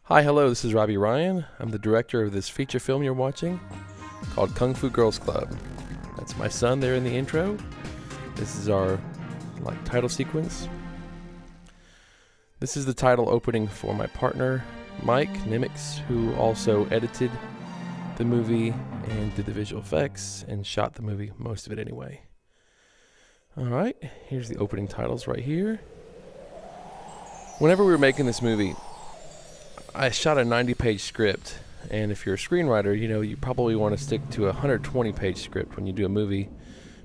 Hi, hello, this is Robbie Ryan. I'm the director of this feature film you're watching called Kung Fu Girls Club. That's my son there in the intro. This is our title sequence. This is the title opening for my partner, Mike Nimitz, who also edited the movie and did the visual effects and shot the movie, most of it anyway. Alright, here's the opening titles right here. Whenever we were making this movie, I shot a 90-page script, and if you're a screenwriter, you probably want to stick to a 120-page script when you do a movie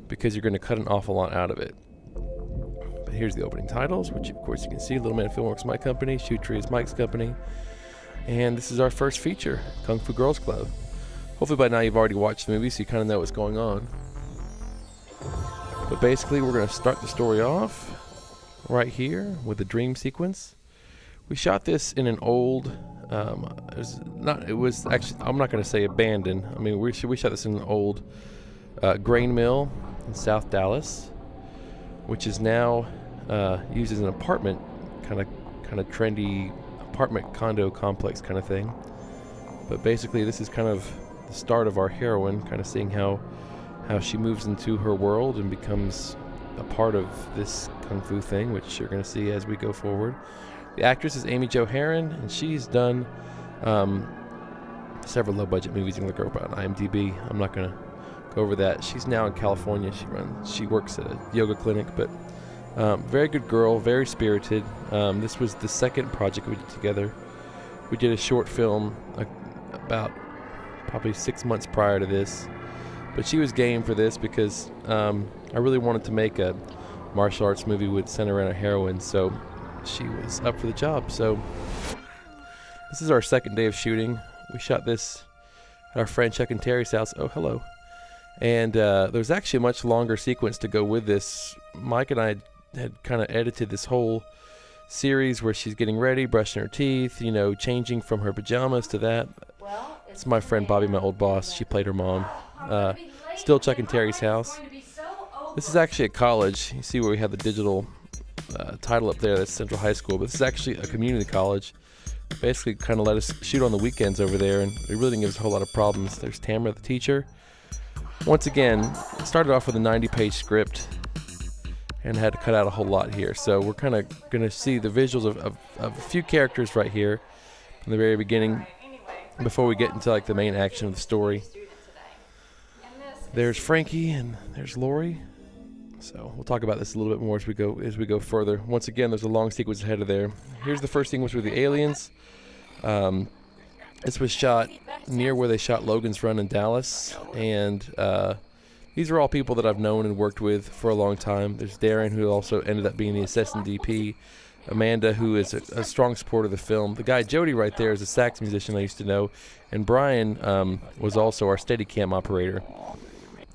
because you're going to cut an awful lot out of it. But here's the opening titles, which of course you can see. Little Man Filmworks is my company, Shoot Tree is Mike's company, and this is our first feature, Kung Fu Girls Club. Hopefully by now you've already watched the movie, so you kind of know what's going on. But basically we're going to start the story off right here with the dream sequence. We shot this in an old, I'm not going to say abandoned. I mean, we shot this in an old grain mill in South Dallas, which is now used as an apartment, kind of trendy apartment condo complex kind of thing. But basically, this is kind of the start of our heroine, kind of seeing how she moves into her world and becomes a part of this kung fu thing, which you're going to see as we go forward. The actress is Amy Jo Heron, and she's done several low-budget movies. You can look her up on IMDb. I'm not going to go over that. She's now in California. She works at a yoga clinic, but very good girl, very spirited. This was the second project we did together. We did a short film about probably 6 months prior to this, but she was game for this because I really wanted to make a martial arts movie with center around a heroine, so she was up for the job. So this is our second day of shooting. We shot this at our friend Chuck and Terry's house. Oh, hello. And there's actually a much longer sequence to go with this. Mike and I had kind of edited this whole series where she's getting ready, brushing her teeth, changing from her pajamas to that. It's my friend Bobby, my old boss. She played her mom. Still Chuck and Terry's house. This is actually a college. You see where we have the digital title up there, that's Central High School, but this is actually a community college. Basically kind of let us shoot on the weekends over there, and it really didn't give us a whole lot of problems. There's Tamara, the teacher. Once again, it started off with a 90-page script and had to cut out a whole lot here, so we're kind of going to see the visuals of a few characters right here from the very beginning before we get into the main action of the story. There's Frankie and there's Lori. So we'll talk about this a little bit more as we go further. Once again, there's a long sequence ahead of there. Here's the first sequence with the aliens. This was shot near where they shot Logan's Run in Dallas, and these are all people that I've known and worked with for a long time. There's Darren, who also ended up being the assistant DP. Amanda, who is a strong supporter of the film. The guy Jody right there is a sax musician I used to know, and Brian was also our Steadicam operator.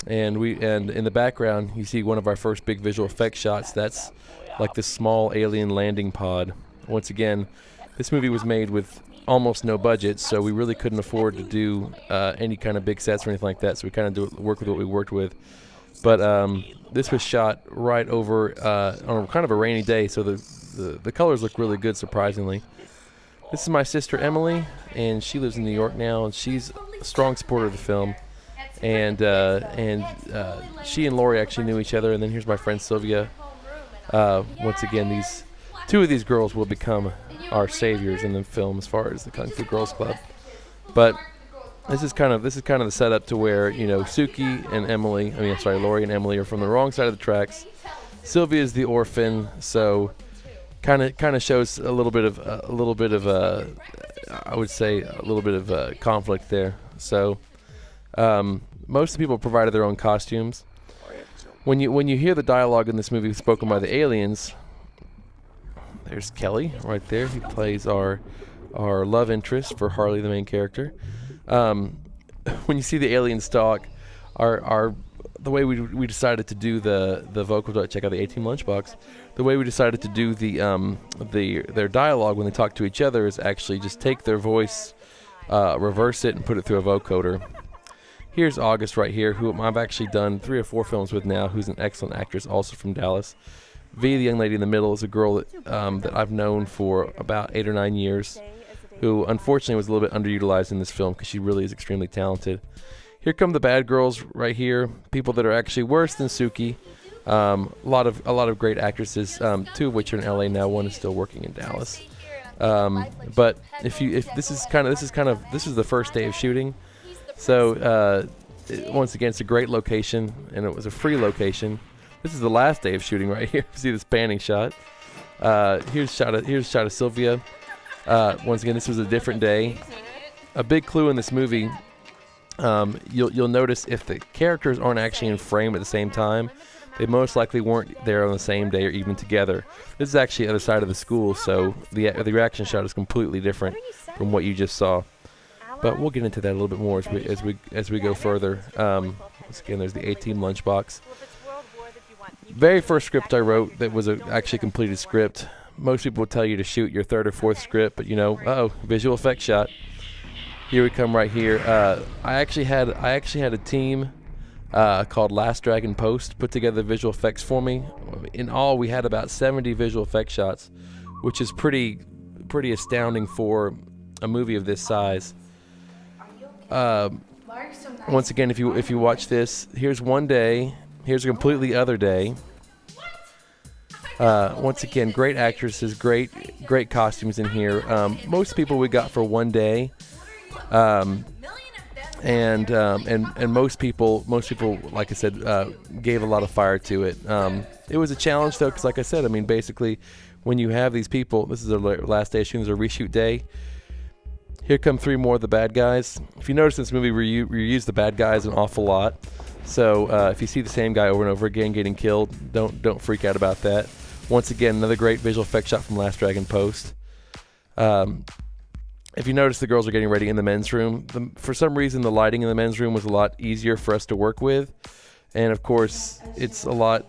And in the background, you see one of our first big visual effects shots. That's like this small alien landing pod. Once again, this movie was made with almost no budget, so we really couldn't afford to do any kind of big sets or anything like that. So we kind of work with what we worked with. But this was shot right over on a kind of a rainy day, so the colors look really good, surprisingly. This is my sister Emily, and she lives in New York now, and she's a strong supporter of the film. And she and Lori actually knew each other. And then here's my friend Sylvia. Once again, two of these girls will become our saviors in the film as far as the Kung Fu Girls Club. But this is kind of the setup to where Suki and Lori and Emily are from the wrong side of the tracks. Sylvia is the orphan, so kind of shows a little bit of conflict there. So. Most of the people provided their own costumes. When you hear the dialogue in this movie spoken by the aliens, there's Kelly right there. He plays our love interest for Harley, the main character. When you see the aliens talk, the way we decided to do the vocals, check out the 18 Lunchbox. The way we decided to do their dialogue when they talk to each other is actually just take their voice, reverse it, and put it through a vocoder. Here's August right here, who I've actually done 3 or 4 films with now, who's an excellent actress, also from Dallas. V, the young lady in the middle, is a girl that I've known for about 8 or 9 years. who unfortunately was a little bit underutilized in this film because she really is extremely talented. Here come the bad girls right here, people that are actually worse than Suki. A lot of great actresses, 2 of which are in LA now. One is still working in Dallas. But this is the first day of shooting, so once again it's a great location, and it was a free location. This is the last day of shooting right here. See this panning shot. Here's a shot of Sylvia. Once again, this was a different day. A big clue in this movie, you'll notice if the characters aren't actually in frame at the same time, they most likely weren't there on the same day or even together. This is actually the other side of the school, so the reaction shot is completely different from what you just saw. But we'll get into that a little bit more as we go further. Once again, there's the A-Team lunchbox. Very first script I wrote that was actually completed script. Most people would tell you to shoot your 3rd or 4th script, but visual effects shot. Here we come right here. I actually had a team called Last Dragon Post put together visual effects for me. In all, we had about 70 visual effects shots, which is pretty astounding for a movie of this size. Once again, if you watch this, here's one day, here's a completely other day. Once again, great actresses, great costumes in here. Most people we got for one day, and most people, like I said, gave a lot of fire to it. It was a challenge though, because like I said, I mean, basically, when you have these people, this is their last day of shooting, there's a reshoot day. Here come 3 more of the bad guys. If you notice in this movie, we reuse the bad guys an awful lot. So if you see the same guy over and over again getting killed, don't freak out about that. Once again, another great visual effects shot from Last Dragon Post. If you notice, the girls are getting ready in the men's room. For some reason, the lighting in the men's room was a lot easier for us to work with. And of course, it's a lot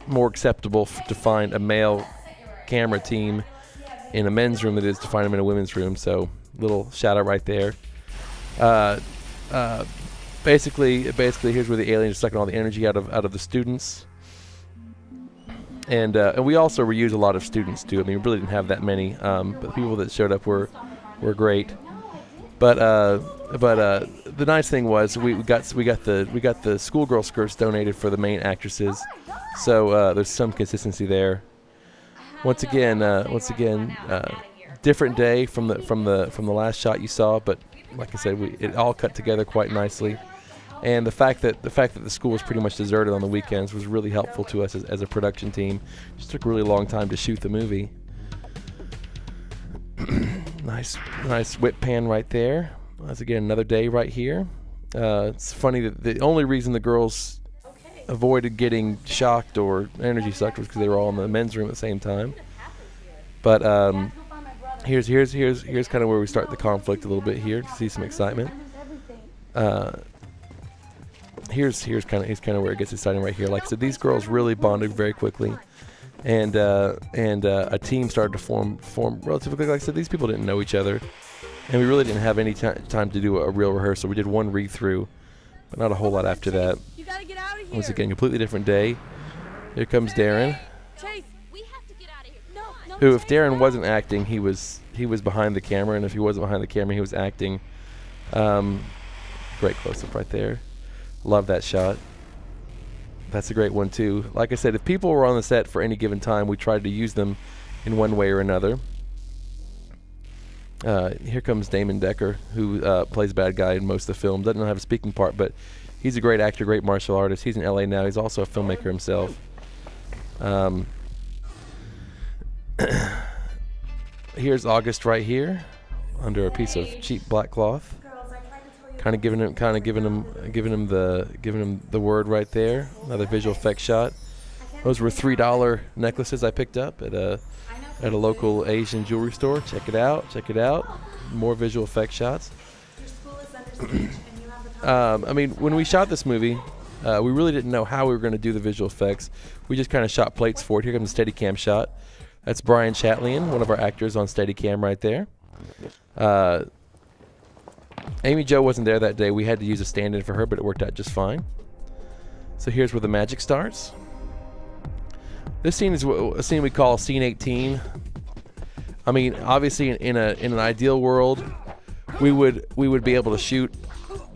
more acceptable to find a male camera team in a men's room than it is to find them in a women's room. So, little shout out right there. Basically, here's where the aliens are sucking all the energy out of the students. And we also reuse a lot of students too. I mean, we really didn't have that many, but the people that showed up were great. But the nice thing was we got the schoolgirl skirts donated for the main actresses, so there's some consistency there. Once again, different day from the last shot you saw, but like I said, it all cut together quite nicely. And the fact that the school was pretty much deserted on the weekends was really helpful to us as a production team. It just took a really long time to shoot the movie. Nice whip pan right there. Once again, another day right here. It's funny that the only reason the girls avoided getting shocked or energy sucked was because they were all in the men's room at the same time. But here's kind of where we start the conflict a little bit here to see some excitement. Here's kind of where it gets exciting right here. Like I said, these girls really bonded very quickly, and a team started to form relatively quickly. Like I said, these people didn't know each other, and we really didn't have any time to do a real rehearsal. We did one read through, but not a whole lot after that. You gotta get out of here. Once again, completely different day. Here comes Darren. Chase, we have to get out of here. No, Who, if Darren wasn't acting, he was behind the camera, and if he wasn't behind the camera, he was acting. Great close-up right there. Love that shot. That's a great one too. Like I said, if people were on the set for any given time, we tried to use them in one way or another. Here comes Damon Decker, who plays bad guy in most of the film. Doesn't have a speaking part, but he's a great actor, great martial artist. He's in LA now. He's also a filmmaker himself. Here's August right here, under a piece of cheap black cloth. Kind of giving him the word right there. Another visual effects shot. Those were $3 necklaces I picked up at a local Asian jewelry store. Check it out. More visual effects shots. I mean, when we shot this movie, we really didn't know how we were going to do the visual effects. We just kind of shot plates for it. Here comes the Steadicam shot. That's Brian Chatlian, one of our actors on Steadicam right there. Amy Jo wasn't there that day. We had to use a stand-in for her, but it worked out just fine. So here's where the magic starts. This scene is a scene we call Scene 18. I mean, obviously, in an ideal world, we would be able to shoot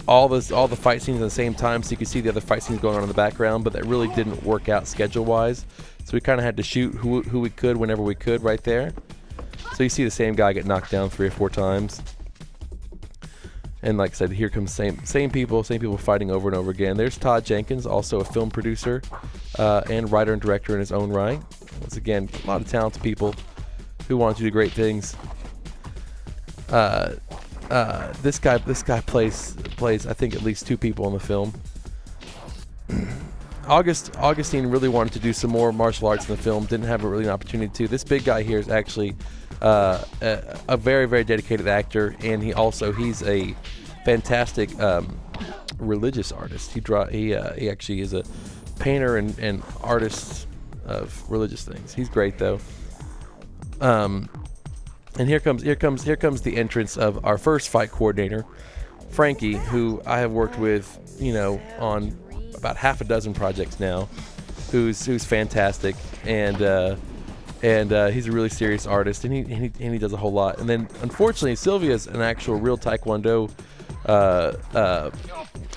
all the fight scenes at the same time, so you could see the other fight scenes going on in the background. But that really didn't work out schedule wise, so we kind of had to shoot who we could whenever we could right there. So you see the same guy get knocked down 3 or 4 times. And like I said, here comes same people fighting over and over again. There's Todd Jenkins, also a film producer and writer and director in his own right. Once again, a lot of talented people who want to do great things. This guy plays I think at least 2 people in the film. Augustine really wanted to do some more martial arts in the film. Didn't have really an opportunity to. This big guy here is actually a very, very dedicated actor, and he's a fantastic religious artist. He actually is a painter and artist of religious things. He's great though. And here comes the entrance of our first fight coordinator, Frankie, who I have worked with, on about half a dozen projects now, who's fantastic, and he's a really serious artist, and he does a whole lot. And then unfortunately, Sylvia's an actual real Taekwondo I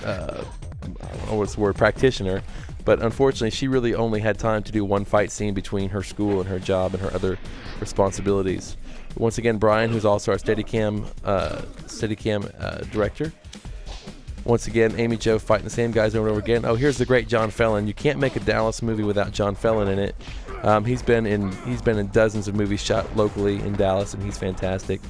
don't know what's the word, practitioner, but unfortunately she really only had time to do one fight scene between her school and her job and her other responsibilities. Once again, Brian, who's also our Steadicam director. Once again, Amy Jo fighting the same guys over and over again. Oh, here's the great John Fallon. You can't make a Dallas movie without John Fallon in it. He's been in dozens of movies shot locally in Dallas, and he's fantastic.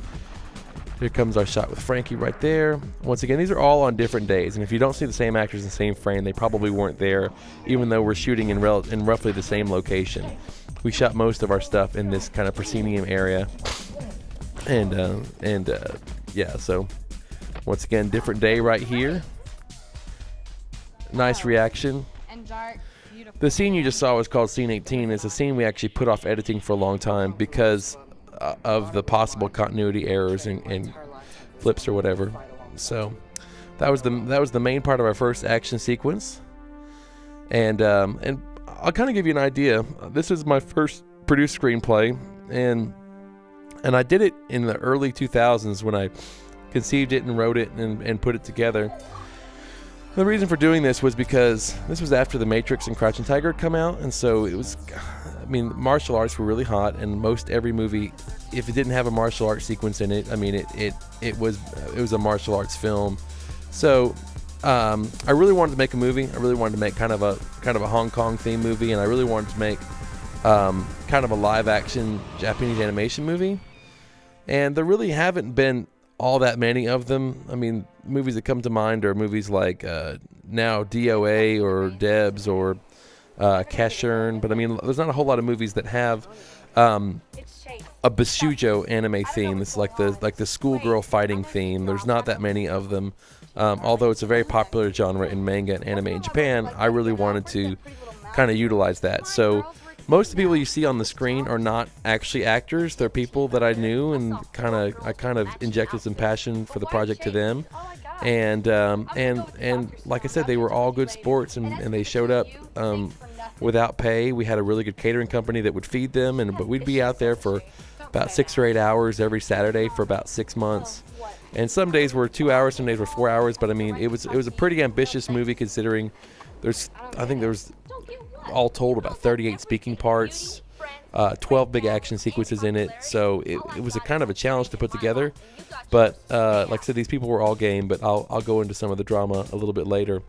Here comes our shot with Frankie right there. Once again, these are all on different days, and if you don't see the same actors in the same frame, they probably weren't there, even though we're shooting in roughly the same location. We shot most of our stuff in this kind of proscenium area, yeah. So once again, different day right here. Nice reaction. The scene you just saw was called Scene 18. It's a scene we actually put off editing for a long time because of the possible continuity errors and flips or whatever. So that was the main part of our first action sequence. And I'll kind of give you an idea. This is my first produced screenplay, and I did it in the early 2000s when I conceived it and wrote it and put it together. The reason for doing this was because this was after The Matrix and Crouching Tiger had come out, and so it was, martial arts were really hot, and most every movie, if it didn't have a martial arts sequence in it, it was a martial arts film. So I really wanted to make a movie. I really wanted to make kind of a Hong Kong themed movie, and I really wanted to make kind of a live action Japanese animation movie. And there really haven't been all that many of them. Movies that come to mind are movies like now DOA or Debs or Cashern, but there's not a whole lot of movies that have a Basujo anime theme. It's like the schoolgirl fighting theme. There's not that many of them. Although it's a very popular genre in manga and anime in Japan, I really wanted to kind of utilize that. So most of the people you see on the screen are not actually actors. They're people that I knew, and I kind of injected some passion for the project to them. And like I said, they were all good sports, and they showed up without pay. We had a really good catering company that would feed them, but we'd be out there for about 6 or 8 hours every Saturday for about 6 months. And some days were 2 hours, some days were 4 hours. But it was a pretty ambitious movie, considering I think there was all told about 38 speaking parts, 12 big action sequences in it. So it was a kind of a challenge to put together. But like I said, these people were all game. But I'll go into some of the drama a little bit later.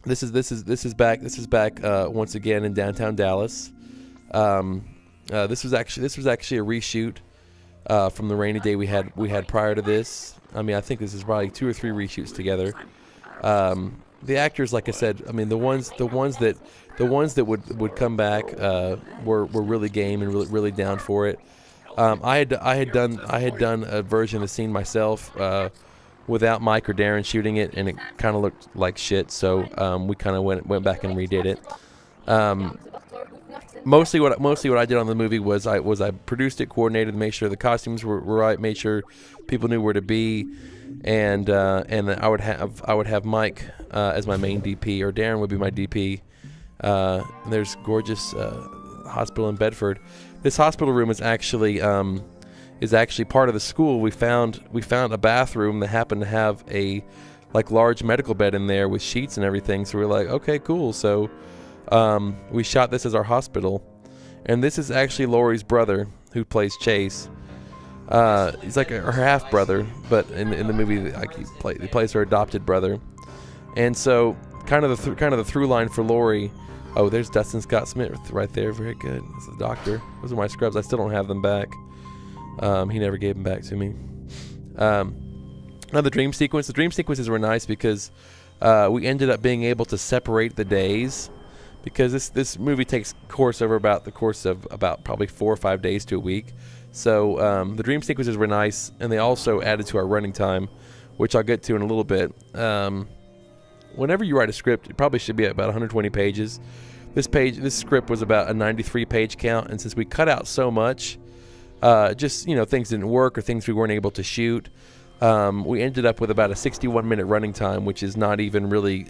This is back once again in downtown Dallas. This was actually a reshoot from the rainy day we had prior to this. I think this is probably 2 or 3 reshoots together. The actors, like I said, the ones that would come back were really game and really down for it. I had done a version of the scene myself without Mike or Darren shooting it, and it kind of looked like shit. So we kind of went back and redid it. Mostly what I did on the movie was I produced it, coordinated, made sure the costumes were right, made sure people knew where to be, and I would have Mike as my main DP, or Darren would be my DP. And there's gorgeous hospital in Bedford. this hospital room is actually part of the school. We found a bathroom that happened to have a like large medical bed in there with sheets and everything. So we're like, okay, cool. So we shot this as our hospital, and this is actually Laurie's brother who plays Chase. He's like her half brother, but in the movie, like he plays her adopted brother. And so, kind of the through line for Laurie. Oh, there's Dustin Scott Smith right there. Very good. This is the doctor. Those are my scrubs. I still don't have them back. He never gave them back to me. Now the dream sequence. The dream sequences were nice because we ended up being able to separate the days, because this movie takes course over about the course of about probably 4 or 5 days to a week. So the dream sequences were nice, and they also added to our running time, which I'll get to in a little bit. Whenever you write a script, it probably should be about 120 pages. This script was about a 93-page count, and since we cut out so much, just things didn't work or things we weren't able to shoot, we ended up with about a 61-minute running time, which is not even really,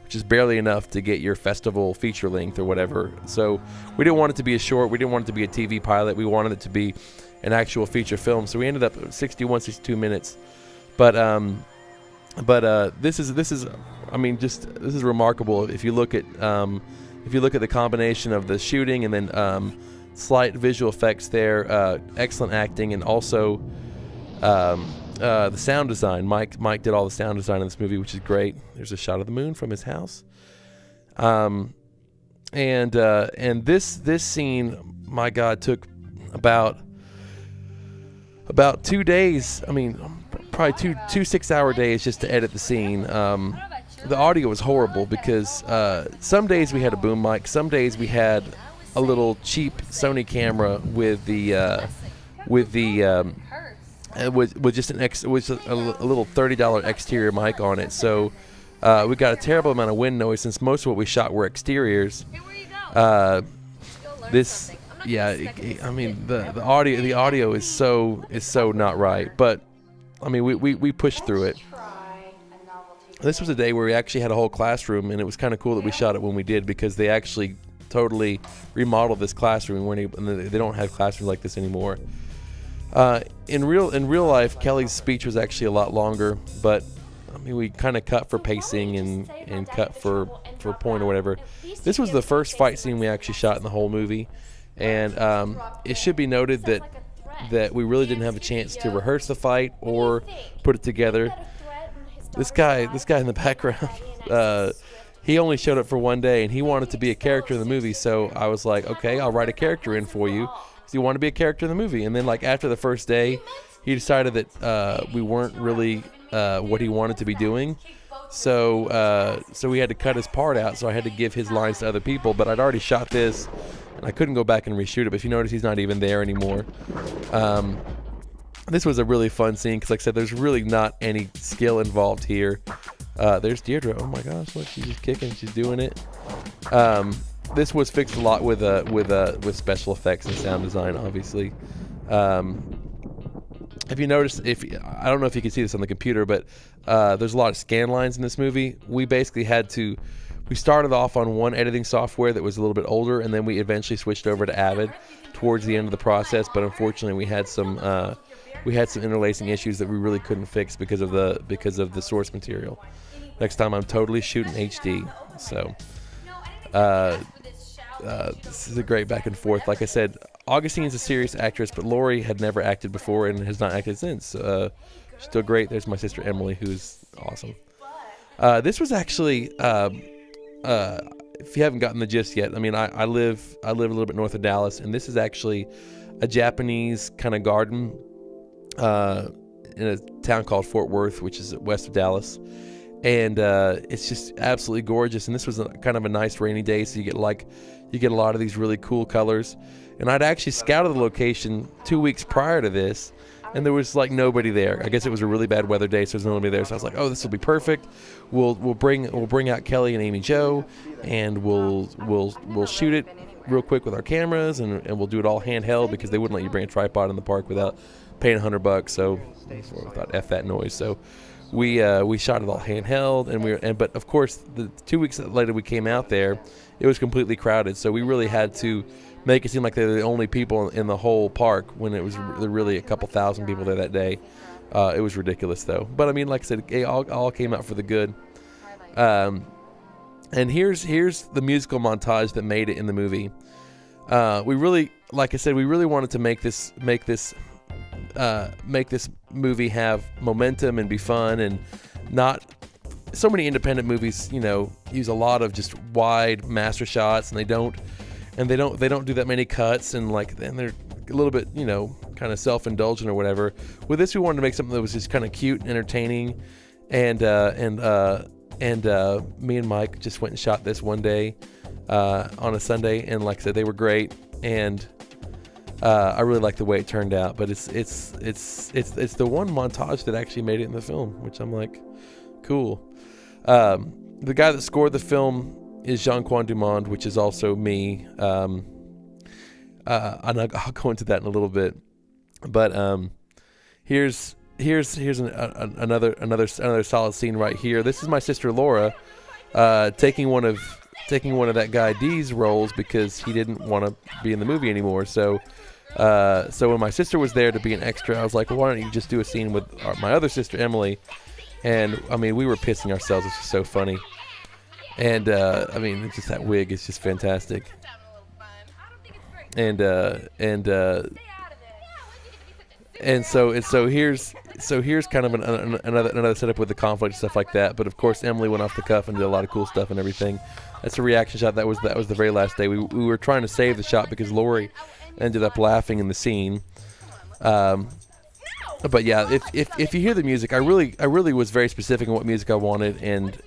which is barely enough to get your festival feature length or whatever. So we didn't want it to be a short. We didn't want it to be a TV pilot. We wanted it to be an actual feature film. So we ended up at 62 minutes. But this is remarkable. If you look at the combination of the shooting and then slight visual effects there, excellent acting, and also the sound design. Mike did all the sound design in this movie, which is great. There's a shot of the moon from his house. And this scene, my God, took about 2 days. Probably two 6-hour days just to edit the scene. The audio was horrible because some days we had a boom mic, some days we had a little cheap Sony camera with just a little $30 exterior mic on it. So we got a terrible amount of wind noise since most of what we shot were exteriors. The audio is so not right, but we pushed through it. This was a day where we actually had a whole classroom, and it was kind of cool that we shot it when we did, because they actually totally remodeled this classroom. They don't have classrooms like this anymore. In real life, Kelly's speech was actually a lot longer, but we kind of cut for pacing and cut for point or whatever. This was the first fight scene we actually shot in the whole movie, and it should be noted that we really didn't have a chance to rehearse the fight or put it together. This guy in the background, he only showed up for one day, and he wanted to be a character in the movie. So I was like, okay, I'll write a character in for you, because you want to be a character in the movie. And then, like, after the first day, he decided that we weren't really what he wanted to be doing. So we had to cut his part out. So I had to give his lines to other people. But I'd already shot this, and I couldn't go back and reshoot it. But if you notice, he's not even there anymore. This was a really fun scene because, like I said, there's really not any skill involved here. There's Deirdre. Oh my gosh, look, she's just kicking. She's doing it. This was fixed a lot with special effects and sound design, obviously. Have you noticed? I don't know if you can see this on the computer, but there's a lot of scan lines in this movie. We basically we started off on one editing software that was a little bit older, and then we eventually switched over to Avid towards the end of the process. But unfortunately, we had some interlacing issues that we really couldn't fix because of the source material. Next time, I'm totally shooting HD. So this is a great back and forth. Like I said, Augustine's a serious actress, but Laurie had never acted before and has not acted since. Still great. There's my sister Emily, who's awesome. This was actually, if you haven't gotten the gist yet, I live a little bit north of Dallas, and this is actually a Japanese kind of garden in a town called Fort Worth, which is west of Dallas. And it's just absolutely gorgeous. And this was kind of a nice rainy day, so you get a lot of these really cool colors. And I'd actually scouted the location 2 weeks prior to this, and there was like nobody there. I guess it was a really bad weather day, so there's nobody there. So I was like, oh, this will be perfect. We'll bring out Kelly and Amy Jo, and we'll shoot it real quick with our cameras, and we'll do it all handheld, because they wouldn't let you bring a tripod in the park without paying $100. So I thought, F that noise. So we shot it all handheld, but of course, the 2 weeks later we came out there, it was completely crowded. So we really had to make it seem like they're the only people in the whole park when it was really a couple thousand people there that day. It was ridiculous, though. But I mean, like I said, it all came out for the good. And here's the musical montage that made it in the movie. We really, like I said, we really wanted to make this movie have momentum and be fun, and not so many independent movies, use a lot of just wide master shots, and they don't do that many cuts, and they're a little bit, kind of self-indulgent or whatever. With this, we wanted to make something that was just kind of cute and entertaining, and me and Mike just went and shot this one day on a Sunday, and like I said, they were great, and I really like the way it turned out. But it's the one montage that actually made it in the film, which I'm like, cool. The guy that scored the film is Jean-Claude Dumond, which is also me. And I'll go into that in a little bit. But here's another solid scene right here. This is my sister Laura taking one of that guy D's roles because he didn't want to be in the movie anymore. So when my sister was there to be an extra, I was like, well, why don't you just do a scene with my other sister Emily? And I mean, we were pissing ourselves. It's just so funny. And I mean, it's just that wig is just fantastic. And so here's kind of another setup with the conflict and stuff like that. But of course, Emily went off the cuff and did a lot of cool stuff and everything. That's a reaction shot. That was the very last day. We were trying to save the shot because Lori ended up laughing in the scene. But yeah, if you hear the music, I really was very specific on what music I wanted, and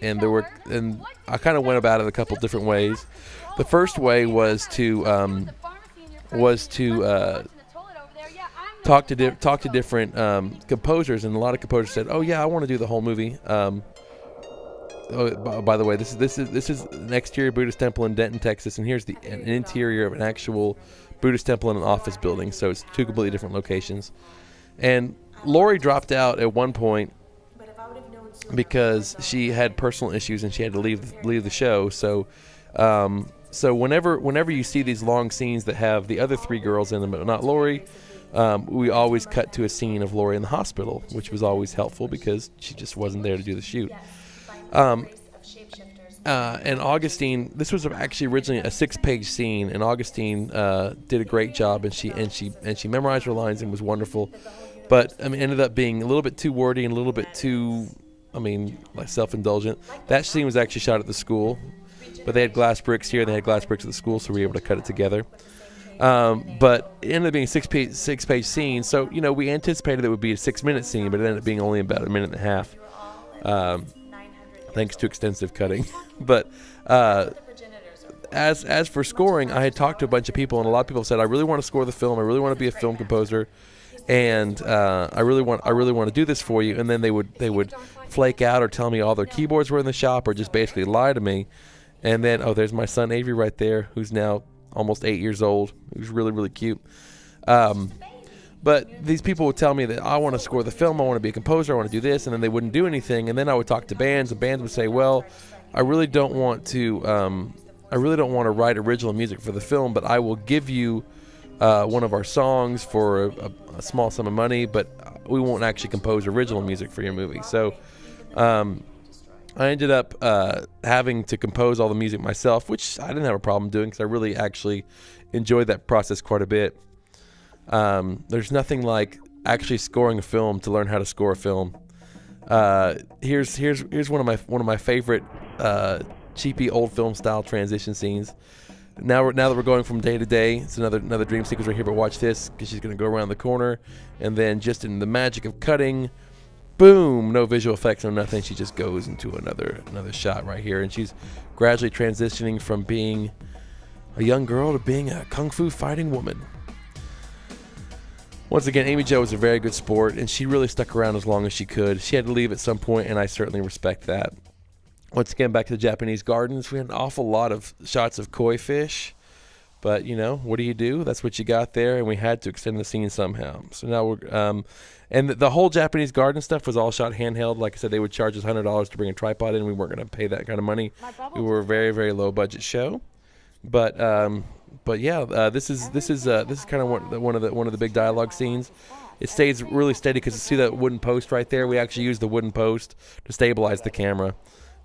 I kind of went about it a couple different ways. The first way was to talk to different composers, and a lot of composers said, "Oh yeah, I want to do the whole movie." By the way, this is an exterior Buddhist temple in Denton, Texas, and here's an interior of an actual Buddhist temple in an office building. So it's two completely different locations. And Lori dropped out at one point because she had personal issues and she had to leave the show. So whenever you see these long scenes that have the other three girls in them but not Lori, we always cut to a scene of Lori in the hospital, which was always helpful because she just wasn't there to do the shoot. And Augustine, this was actually originally a 6-page scene, and Augustine did a great job, and she memorized her lines and was wonderful. But I mean, ended up being a little bit too wordy and a little bit too, like self-indulgent. That scene was actually shot at the school, but they had glass bricks here and they had glass bricks at the school, so we were able to cut it together. But it ended up being a six-page scene, so we anticipated it would be a 6-minute scene, but it ended up being only about a minute and a half. Thanks to extensive cutting. But as for scoring, I had talked to a bunch of people, and a lot of people said, I really want to score the film. I really want to be a film composer, and I really want to do this for you. And then they would flake out or tell me all their keyboards were in the shop, or just basically lie to me. And then there's my son Avery right there, who's now almost 8 years old. Who's really, really cute. But these people would tell me that I want to score the film, I want to be a composer, I want to do this, and then they wouldn't do anything. And then I would talk to bands, and bands would say, well, I really don't want to write original music for the film, but I will give you one of our songs for a small sum of money, but we won't actually compose original music for your movie. So I ended up having to compose all the music myself, which I didn't have a problem doing because I really actually enjoyed that process quite a bit. There's nothing like actually scoring a film to learn how to score a film. Here's one of my favorite cheapy old film style transition scenes. Now that we're going from day to day, it's another dream sequence right here. But watch this, because she's going to go around the corner, and then just in the magic of cutting, boom, no visual effects, no nothing. She just goes into another shot right here, and she's gradually transitioning from being a young girl to being a kung fu fighting woman. Once again, Amy Jo was a very good sport, and she really stuck around as long as she could. She had to leave at some point, and I certainly respect that. Once again, back to the Japanese gardens, we had an awful lot of shots of koi fish, but what do? That's what you got there, and we had to extend the scene somehow. So now we're, and the whole Japanese garden stuff was all shot handheld. Like I said, they would charge us $100 to bring a tripod in. We weren't going to pay that kind of money. We were a very, very low budget show, but But yeah, this is kind of one of the big dialogue scenes. It stays really steady because you see that wooden post right there. We actually use the wooden post to stabilize the camera.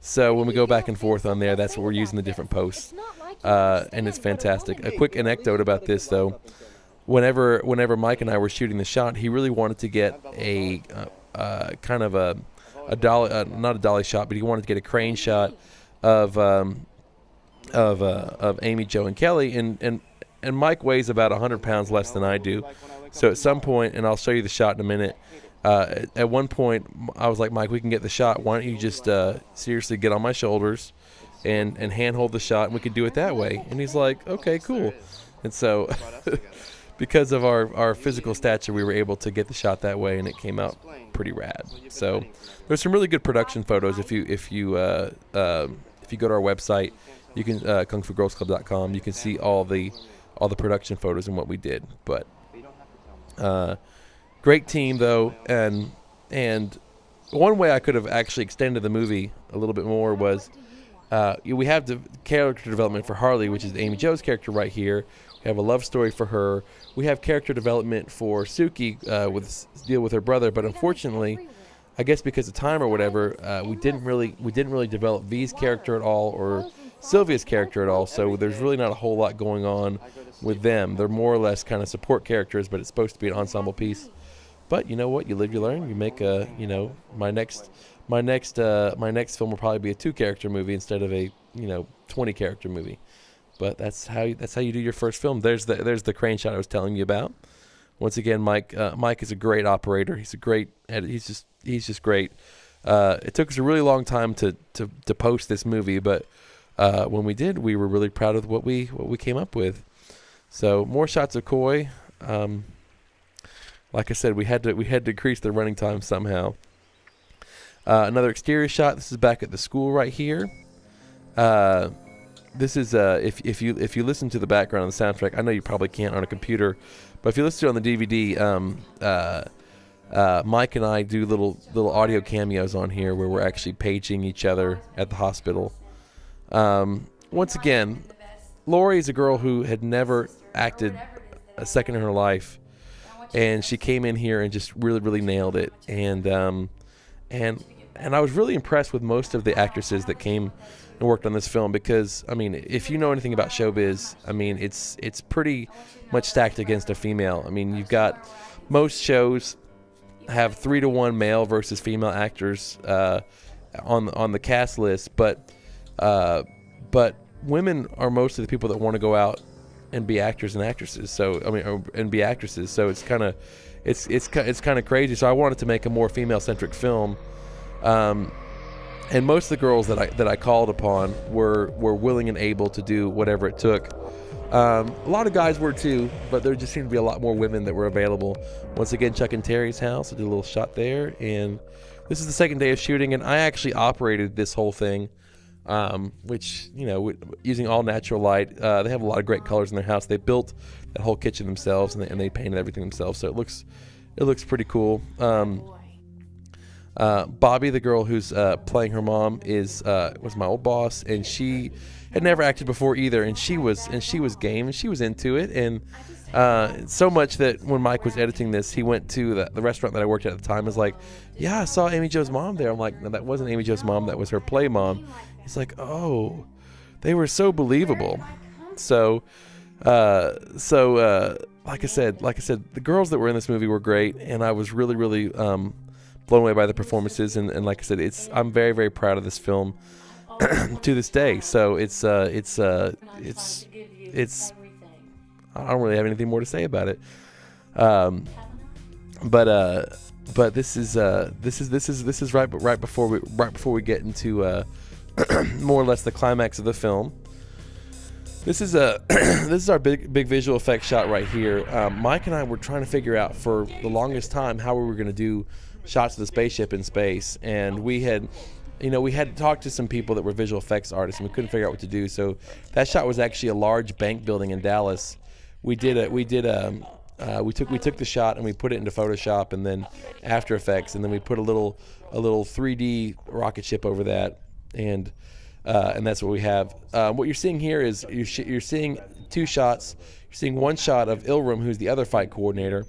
So when we go back and forth on there, that's what we're using, the different posts, and it's fantastic. A quick anecdote about this though: whenever Mike and I were shooting the shot, he really wanted to get a kind of a dolly, not a dolly shot, but he wanted to get a crane shot of Amy, Joe, and Kelly, and Mike weighs about 100 pounds less than I do. So at some point, and I'll show you the shot in a minute, at one point I was like, Mike, we can get the shot. Why don't you just seriously get on my shoulders and handhold the shot, and we could do it that way. And he's like, okay, cool. And so because of our physical stature, we were able to get the shot that way, and it came out pretty rad. So there's some really good production photos. If you go to our website, you can kungfugirlsclub.com. You can see all the production photos and what we did. But great team though, and one way I could have actually extended the movie a little bit more was we have the character development for Harley, which is Amy Jo's character right here. We have a love story for her. We have character development for Suki deal with her brother, but unfortunately, I guess because of time or whatever, we didn't really develop V's character at all or Sylvia's character at all. So there's really not a whole lot going on with them. They're more or less kind of support characters, but it's supposed to be an ensemble piece. But you know what? You live, you learn. You make my next film will probably be a 2-character movie instead of a 20-character movie. But that's how you do your first film. There's the crane shot I was telling you about. Once again, Mike is a great operator. He's just great. It took us a really long time to post this movie, but when we did, we were really proud of what we came up with. So more shots of Koi. Like I said, we had to decrease the running time somehow. Another exterior shot. This is back at the school right here. This is if you listen to the background of the soundtrack, I know you probably can't on a computer, but if you listen to it on the DVD, Mike and I do little audio cameos on here where we're actually paging each other at the hospital. Once again, Lori is a girl who had never acted a second in her life, and she came in here and just really nailed it. And I was really impressed with most of the actresses that came and worked on this film, because I mean, if you know anything about showbiz, I mean, it's pretty much stacked against a female. I mean, you've got most shows have 3-to-1 male versus female actors on the cast list, but women are mostly the people that want to go out and be actors and actresses. So I mean, and be actresses. So it's kind of crazy. So I wanted to make a more female-centric film. And most of the girls that I called upon were willing and able to do whatever it took. A lot of guys were too, but there just seemed to be a lot more women that were available. Once again, Chuck and Terry's house. I did a little shot there, and this is the second day of shooting, and I actually operated this whole thing, which, using all natural light. They have a lot of great colors in their house. They built that whole kitchen themselves, and they painted everything themselves, so it looks pretty cool. Bobby, the girl who's playing her mom, was my old boss, and she had never acted before either, and she was game, and she was into it, and so much that when Mike was editing this, he went to the restaurant that I worked at the time, and was like, yeah, I saw Amy Jo's mom there. I'm like, no, that wasn't Amy Jo's mom, that was her play mom. He's like, oh, they were so believable. So like I said, the girls that were in this movie were great, and I was really blown away by the performances, and like I said, I'm very, very proud of this film to this day. So it's I don't really have anything more to say about it. But this is right before we get into more or less the climax of the film. This is our big visual effects shot right here. Mike and I were trying to figure out for the longest time how we were going to do shots of the spaceship in space, and we had talked to some people that were visual effects artists, and we couldn't figure out what to do. So that shot was actually a large bank building in Dallas. We took the shot and we put it into Photoshop and then After Effects, and then we put a little 3D rocket ship over that, and that's what we have. What you're seeing here is you're seeing two shots. You're seeing one shot of Ilram, who's the other fight coordinator,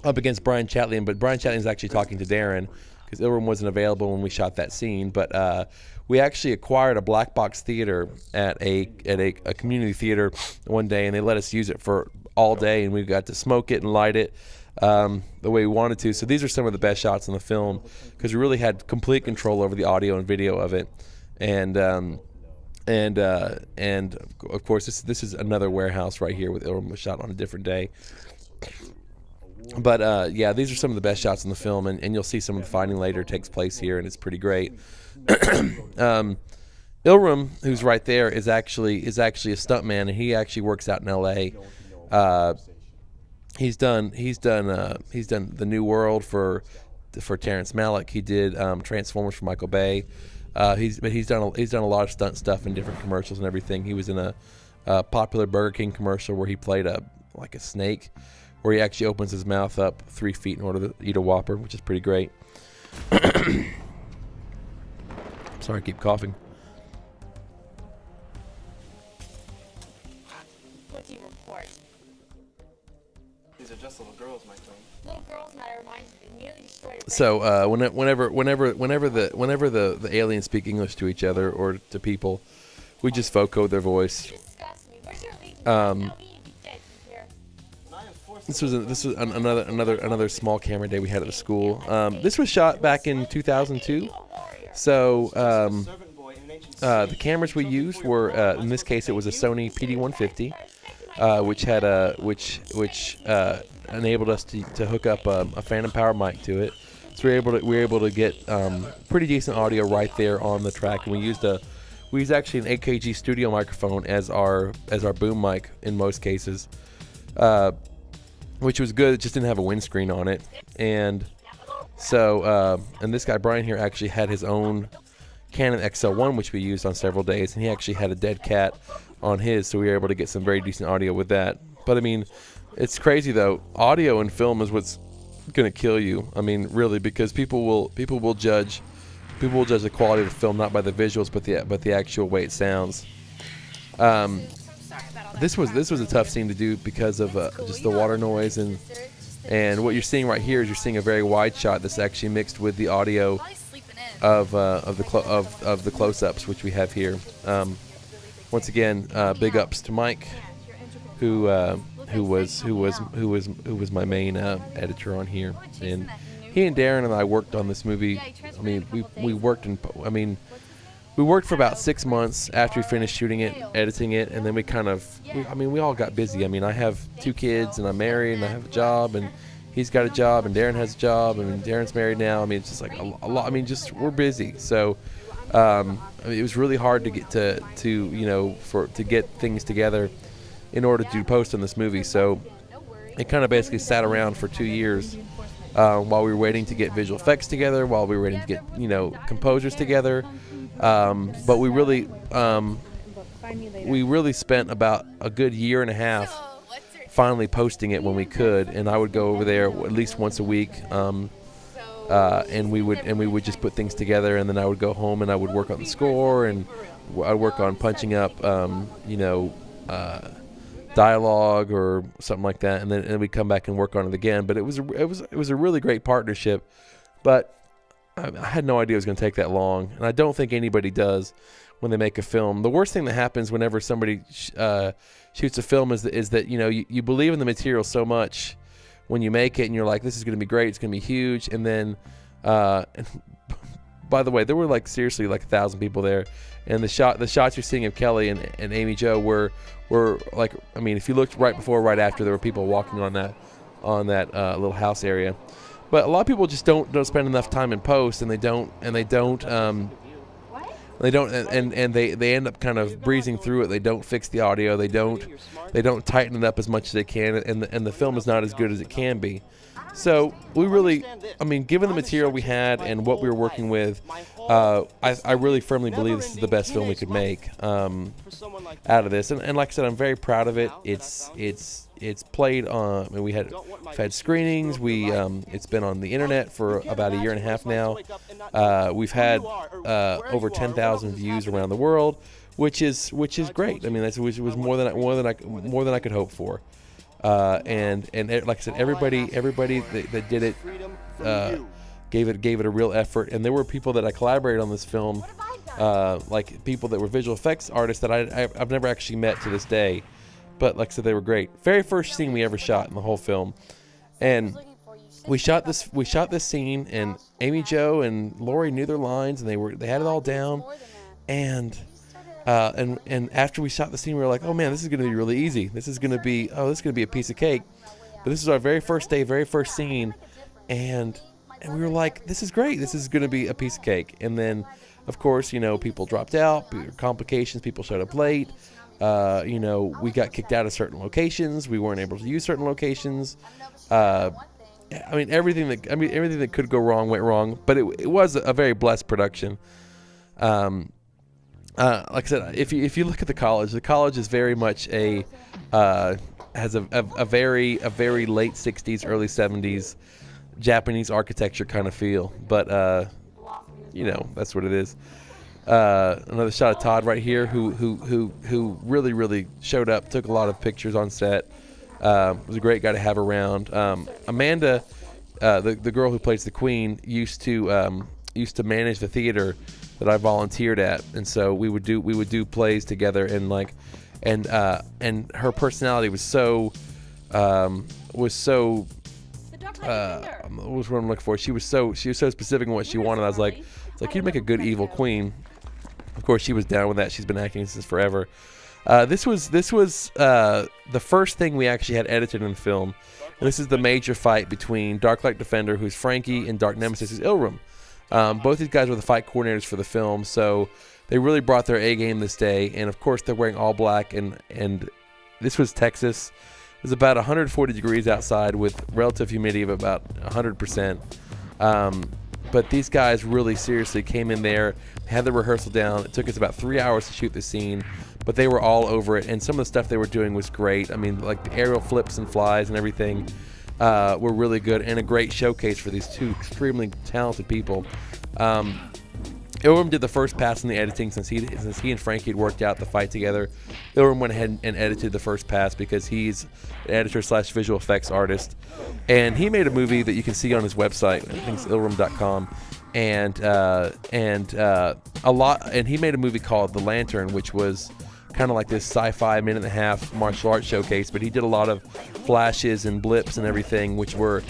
up against Brian Chatlian, but Brian Chatlian is actually talking to Darren because Ilram wasn't available when we shot that scene. But we actually acquired a black box theater at a community theater one day, and they let us use it for all day, and we got to smoke it and light it the way we wanted to. So these are some of the best shots in the film because we really had complete control over the audio and video of it. And of course this is another warehouse right here with Ilram was shot on a different day. But yeah, these are some of the best shots in the film, and you'll see some of the fighting later takes place here, and it's pretty great. Ilram, who's right there, is actually a stuntman, and he actually works out in L.A. He's done The New World for Terrence Malick. He did Transformers for Michael Bay. He's done a lot of stunt stuff in different commercials and everything. He was in a popular Burger King commercial where he played a snake, where he actually opens his mouth up 3 feet in order to eat a Whopper, which is pretty great. Sorry, I keep coughing. What do you report? These are just little girls, my friend. Little girls matter reminds me they nearly destroyed a So whenever the aliens speak English to each other or to people, we just vocoder their voice. disgust me. Where's your lead? Um, You'd be dead from here. This was another small camera day we had at the school. This was shot back in 2002. So the cameras we used were in this case it was a Sony PD-150, which enabled us to hook up a phantom power mic to it. So we were able to get pretty decent audio right there on the track, and we used actually an AKG studio microphone as our boom mic in most cases. Which was good. It just didn't have a windscreen on it, and so and this guy Brian here actually had his own Canon XL1, which we used on several days, and he actually had a dead cat on his, so we were able to get some very decent audio with that. But I mean, it's crazy though. Audio in film is what's gonna kill you. I mean, really, because people will judge the quality of the film not by the visuals, but the actual way it sounds. This was a tough scene to do because of just the water noise and what you're seeing right here is you're seeing a very wide shot that's actually mixed with the audio of the close-ups which we have here. Once again, big ups to Mike, who was my main editor on here, and he and Darren and I worked on this movie. I mean, we worked for about 6 months after we finished shooting it, editing it, and then we all got busy. I mean, I have 2 kids, and I'm married, and I have a job, and he's got a job, and Darren has a job, and Darren's married now. I mean, it's just like a lot. I mean, just we're busy. So I mean, it was really hard to get to get things together in order to post on this movie. So it kind of basically sat around for 2 years while we were waiting to get visual effects together, while we were waiting to get composers together. But we really spent about a good year and a half finally posting it when we could, and I would go over there at least once a week, and we would just put things together, and then I would go home and I would work on the score, and I'd work on punching up dialogue or something like that, and then we'd come back and work on it again. But it was a really great partnership, but I had no idea it was going to take that long, and I don't think anybody does when they make a film. The worst thing that happens whenever somebody shoots a film is that you believe in the material so much when you make it, and you're like, this is going to be great, it's going to be huge, and then by the way, there were seriously 1,000 people there, and the shots you're seeing of Kelly and Amy Jo were I mean, if you looked right before, right after, there were people walking on that little house area. But a lot of people just don't spend enough time in post, and they end up kind of breezing through it. They don't fix the audio. They don't tighten it up as much as they can, and the film is not as good as it can be. So we really, I mean, given the material we had and what we were working with, I really firmly believe this is the best film we could make out of this. And like I said, I'm very proud of it. It's played on. I mean, we've had screenings. It's been on the internet for about a year and a half now. We've had over 10,000 views around the world. which is great. I mean, which was more than I could hope for. And like I said, everybody that did it gave it a real effort. And there were people that I collaborated on this film, like people that were visual effects artists that I've never actually met to this day. But like I said, they were great. Very first scene we ever shot in the whole film, and we shot this scene, and Amy Jo and Lori knew their lines, and they had it all down, and after we shot the scene, we were like, oh man, this is going to be really easy. This is going to be a piece of cake. But this is our very first day, very first scene, and we were like, this is great. This is going to be a piece of cake. And then, of course, people dropped out, complications, people showed up late. We got kicked out of certain locations. We weren't able to use certain locations. Everything that could go wrong went wrong, but it was a very blessed production. Like I said, if you look at the college is very much has a very late 60s, early 70s Japanese architecture kind of feel, but that's what it is. Another shot of Todd right here, who really showed up, took a lot of pictures on set. Was a great guy to have around. Amanda, the girl who plays the queen, used to manage the theater that I volunteered at, and so we would do plays together, and her personality was so what I'm looking for. She was so specific in what she wanted. I was like, it's like, you'd make a good evil queen. Of course, she was down with that. She's been acting since forever. This was the first thing we actually had edited in film. And this is the major fight between Dark Light Defender, who's Frankie, and Dark Nemesis, who's Ilram. Both these guys were the fight coordinators for the film, so they really brought their A game this day. And of course, they're wearing all black. And this was Texas. It was about 140 degrees outside with relative humidity of about 100%. But these guys really seriously came in there, had the rehearsal down. It took us about 3 hours to shoot the scene, but they were all over it. And some of the stuff they were doing was great. I mean, like the aerial flips and flies and everything were really good, and a great showcase for these two extremely talented people. Ilram did the first pass in the editing since he and Frankie had worked out the fight together. Ilram went ahead and edited the first pass because he's an editor / visual effects artist, and he made a movie that you can see on his website. I think it's ilram.com, and he made a movie called The Lantern, which was kind of like this sci-fi minute-and-a-half martial arts showcase, but he did a lot of flashes and blips and everything, which were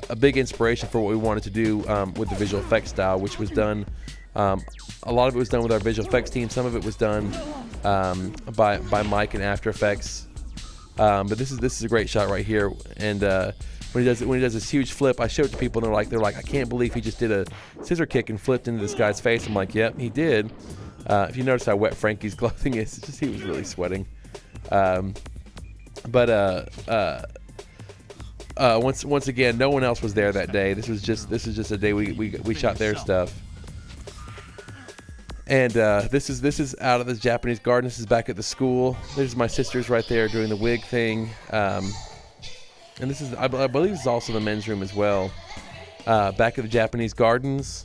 a big inspiration for what we wanted to do with the visual effects style, which was done. A lot of it was done with our visual effects team. Some of it was done by Mike in After Effects. But this is a great shot right here. And when he does this huge flip, I showed it to people, and they're like, I can't believe he just did a scissor kick and flipped into this guy's face. I'm like, yep, he did. If you notice how wet Frankie's clothing is, it's just he was really sweating. Once again, no one else was there that day. This is just a day we shot their stuff. And this is out of this Japanese garden. This is back at the school. There's my sisters right there doing the wig thing. And this is, I believe, this is also the men's room as well. Back at the Japanese gardens.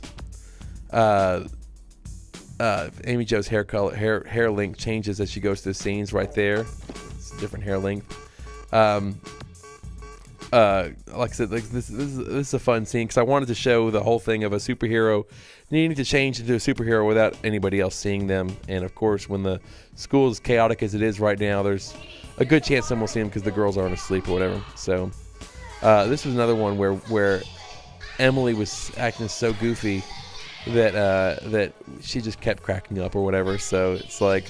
Amy Jo's hair length changes as she goes through the scenes right there. It's a different hair length. Like I said, this is a fun scene because I wanted to show the whole thing of a superhero needing to change into a superhero without anybody else seeing them. And of course, when the school is chaotic as it is right now, there's a good chance someone will see them because the girls aren't asleep or whatever. So this was another one where Emily was acting so goofy that she just kept cracking up or whatever. So it's like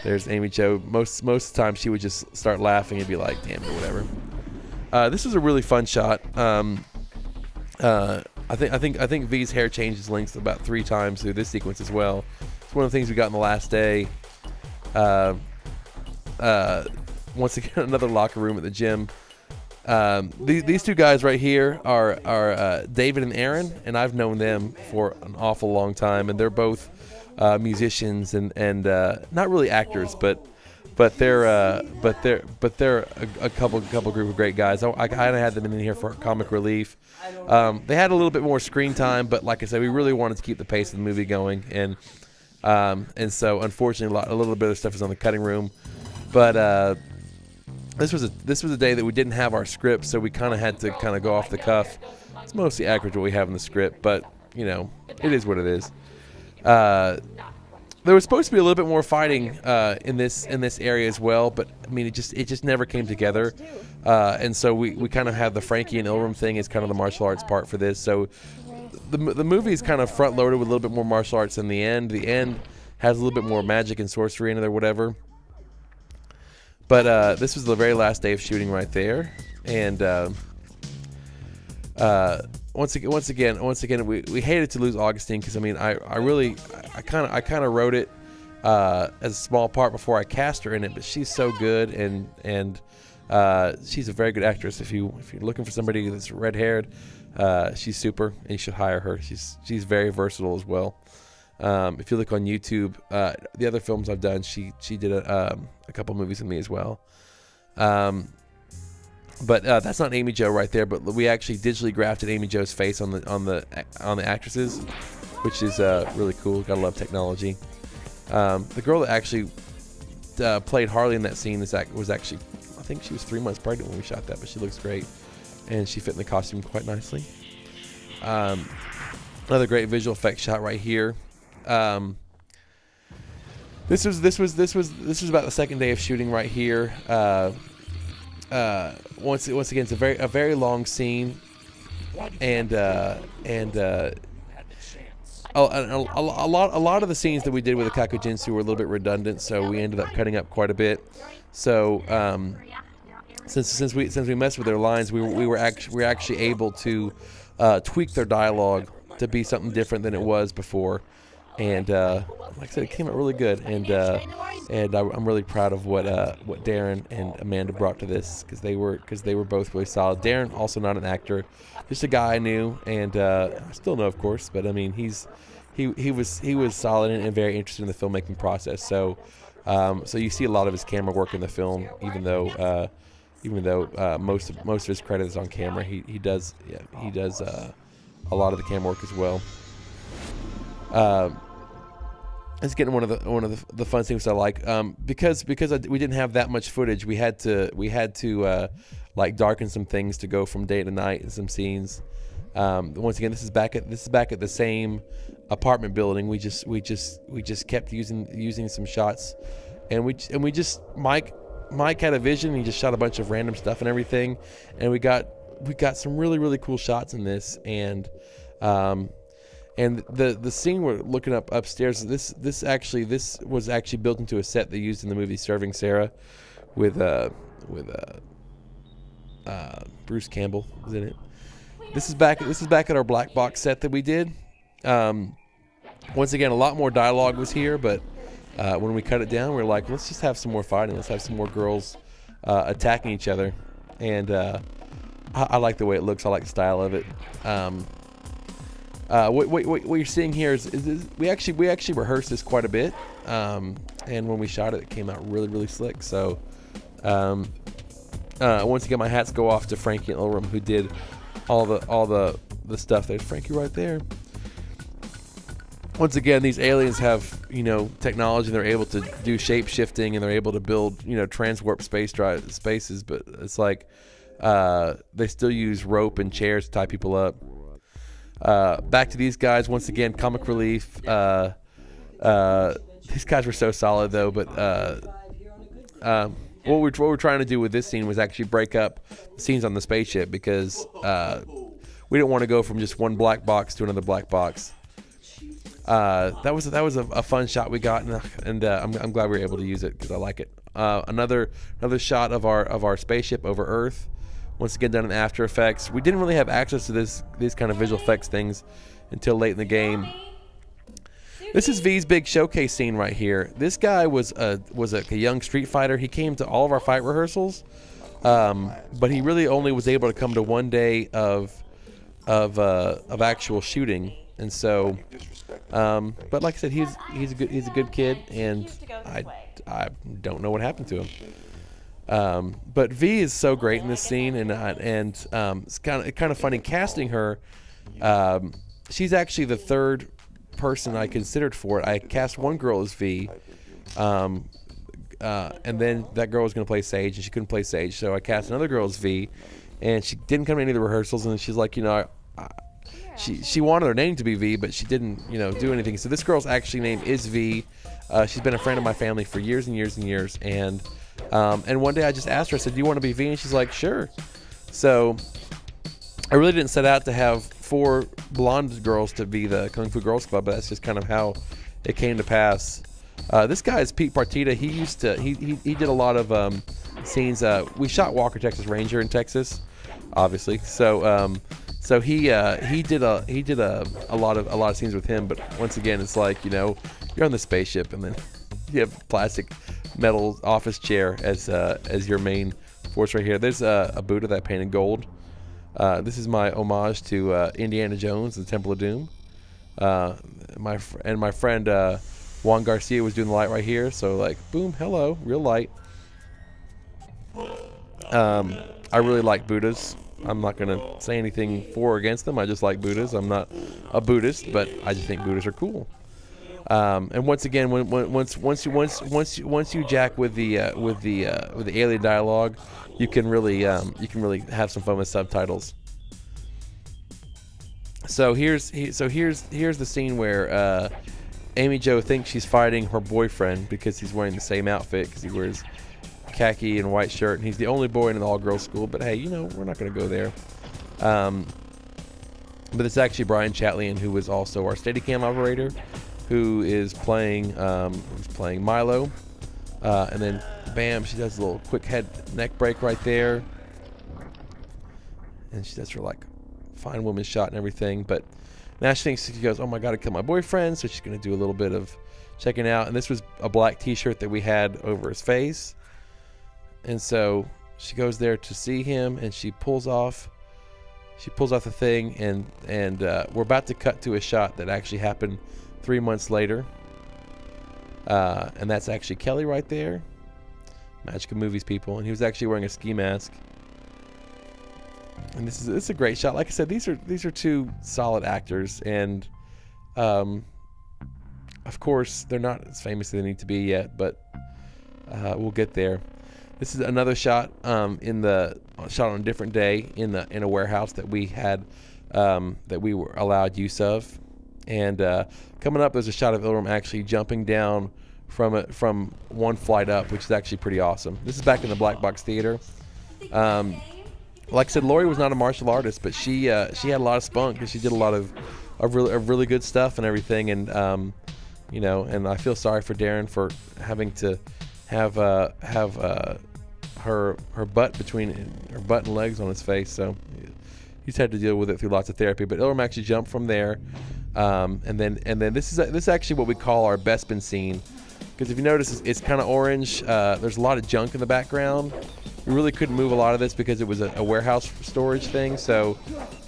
there's Amy Jo. Most of the time she would just start laughing and be like, damn it, whatever. This is a really fun shot. I think V's hair changes length about 3 times through this sequence as well. It's one of the things we got in the last day. Once again, another locker room at the gym. These two guys right here are David and Aaron, and I've known them for an awful long time, and they're both musicians and not really actors, but they're a couple group of great guys. I kind of had them in here for comic relief. They had a little bit more screen time, but like I said, we really wanted to keep the pace of the movie going, and And so unfortunately a little bit of stuff is on the cutting room, but this was a day that we didn't have our script, so we kind of had to kind of go off the cuff. It's mostly accurate to what we have in the script, but you know, it is what it is. There was supposed to be a little bit more fighting in this area as well, but I mean, it just never came together. And so we kind of have the Frankie and Ilram thing as kind of the martial arts part for this. So the movie is kind of front loaded with a little bit more martial arts in the end. The end has a little bit more magic and sorcery in it or whatever. But this was the very last day of shooting right there, and once again, we hated to lose Augustine because I mean I kind of wrote it as a small part before I cast her in it, but she's so good and she's a very good actress. If you're looking for somebody that's red haired, she's super and you should hire her. She's very versatile as well. If you look on YouTube, the other films I've done, she did a couple movies with me as well. But that's not Amy Jo right there. But we actually digitally grafted Amy Jo's face on the actresses, which is really cool. Gotta love technology. The girl that actually played Harley in that scene was actually, I think she was 3 months pregnant when we shot that, but she looks great, and she fit in the costume quite nicely. Another great visual effects shot right here. This was about the second day of shooting right here. Once again, it's a very long scene, and a lot of the scenes that we did with the Kakujinsu were a little bit redundant, so we ended up cutting up quite a bit. So since we messed with their lines, we were actually able to tweak their dialogue to be something different than it was before. And like I said, it came out really good, and I'm really proud of what Darren and Amanda brought to this, because they were both really solid. Darren, also not an actor, just a guy I knew, and I still know, of course, but I mean he was solid and very interested in the filmmaking process. So you see a lot of his camera work in the film, even though most of his credit is on camera. He does a lot of the camera work as well. It's getting one of the fun things I like, because we didn't have that much footage. We had to like darken some things to go from day to night in some scenes. Once again, this is back at the same apartment building. We just kept using some shots, and we just Mike had a vision. And he just shot a bunch of random stuff and everything, and we got some really cool shots in this, and the scene we're looking up upstairs, this was actually built into a set they used in the movie Serving Sarah, with Bruce Campbell was in it. This is back at our black box set that we did. Once again, a lot more dialogue was here, but when we cut it down, we were like, let's just have some more fighting. Let's have some more girls attacking each other, and I like the way it looks. I like the style of it. What you're seeing here is we actually rehearsed this quite a bit, and when we shot it, it came out really slick. So once again, my hats go off to Frankie and Ilram, who did all the stuff. There's Frankie right there. Once again, these aliens have technology, and they're able to do shape shifting, and they're able to build transwarp spaces, but it's like they still use rope and chairs to tie people up. Back to these guys, once again, comic relief. These guys were so solid though, but what we're trying to do with this scene was actually break up the scenes on the spaceship, because we didn't want to go from just one black box to another black box. That was a fun shot we got, and I'm glad we were able to use it because I like it. Another shot of our spaceship over Earth. Once again, done in After Effects. We didn't really have access to these kind of visual effects things until late in the game. This is V's big showcase scene right here. This guy was a young street fighter. He came to all of our fight rehearsals, but he really only was able to come to one day of actual shooting. And so, but like I said, he's a good kid, and I don't know what happened to him. But V is so great in this scene, and it's kind of funny casting her. She's actually the third person I considered for it. I cast one girl as V, and then that girl was going to play Sage, and she couldn't play Sage, so I cast another girl as V, and she didn't come to any of the rehearsals, and she's like, she wanted her name to be V, but she didn't, do anything. So this girl's actually name is V. She's been a friend of my family for years and years and years, and one day I just asked her, I said, do you want to be V? And she's like, sure. So I really didn't set out to have 4 blonde girls to be the Kung Fu Girls Club, but that's just kind of how it came to pass. This guy is Pete Partita. He did a lot of scenes. We shot Walker, Texas Ranger in Texas, obviously. So he did a lot of scenes with him. But once again, it's like, you're on the spaceship, and then you have a plastic metal office chair as your main force right here. There's a Buddha that I painted gold. This is my homage to Indiana Jones and the Temple of Doom. My friend Juan Garcia was doing the light right here, so like, boom, hello, real light. I really like Buddhas. I'm not gonna say anything for or against them. I just like Buddhas. I'm not a Buddhist, but I just think Buddhas are cool. And once again, once you jack with the alien dialogue, you can really have some fun with subtitles. So here's the scene where Amy Jo thinks she's fighting her boyfriend because he's wearing the same outfit, because he wears khaki and white shirt, and he's the only boy in an all-girls school. But hey, we're not going to go there. But it's actually Brian Chatlian, who was also our Steadicam operator, who is playing Milo. And then, bam, she does a little quick head neck break right there, and she does her like fine woman shot and everything. But now she goes, oh my god, I killed my boyfriend, so she's going to do a little bit of checking out. And this was a black t-shirt that we had over his face, and so she goes there to see him, and she pulls off the thing, and we're about to cut to a shot that actually happened 3 months later, and that's actually Kelly right there. Magic of Movies, people. And he was actually wearing a ski mask. And this is a great shot. Like I said, these are 2 solid actors, and of course they're not as famous as they need to be yet, but we'll get there. This is another shot shot on a different day in a warehouse that we had that we were allowed use of. And coming up, there's a shot of Ilram actually jumping down from one flight up, which is actually pretty awesome. This is back in the Black Box Theater. Like I said, Lori was not a martial artist, but she had a lot of spunk, because she did a lot of really good stuff and everything. And and I feel sorry for Darren for having to have her butt between her butt and legs on his face. So he's had to deal with it through lots of therapy. But Ilram actually jumped from there. And then this is actually what we call our Bespin scene, because if you notice, it's kind of orange. There's a lot of junk in the background. We really couldn't move a lot of this because it was a warehouse storage thing. So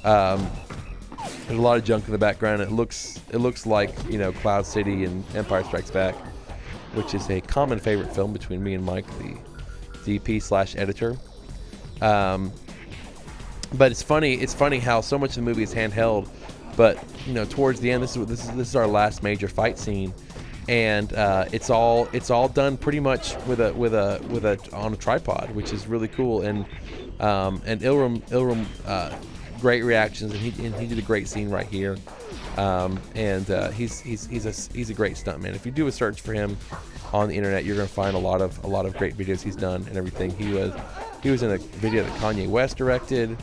there's a lot of junk in the background. It looks like Cloud City and Empire Strikes Back, which is a common favorite film between me and Mike, the DP/editor. But it's funny how so much of the movie is handheld. But towards the end, this is our last major fight scene, and it's all done pretty much with a on a tripod, which is really cool. And Ilram great reactions, and he did a great scene right here. He's a great stuntman. If you do a search for him on the internet, you're going to find a lot of great videos he's done and everything. He was in a video that Kanye West directed.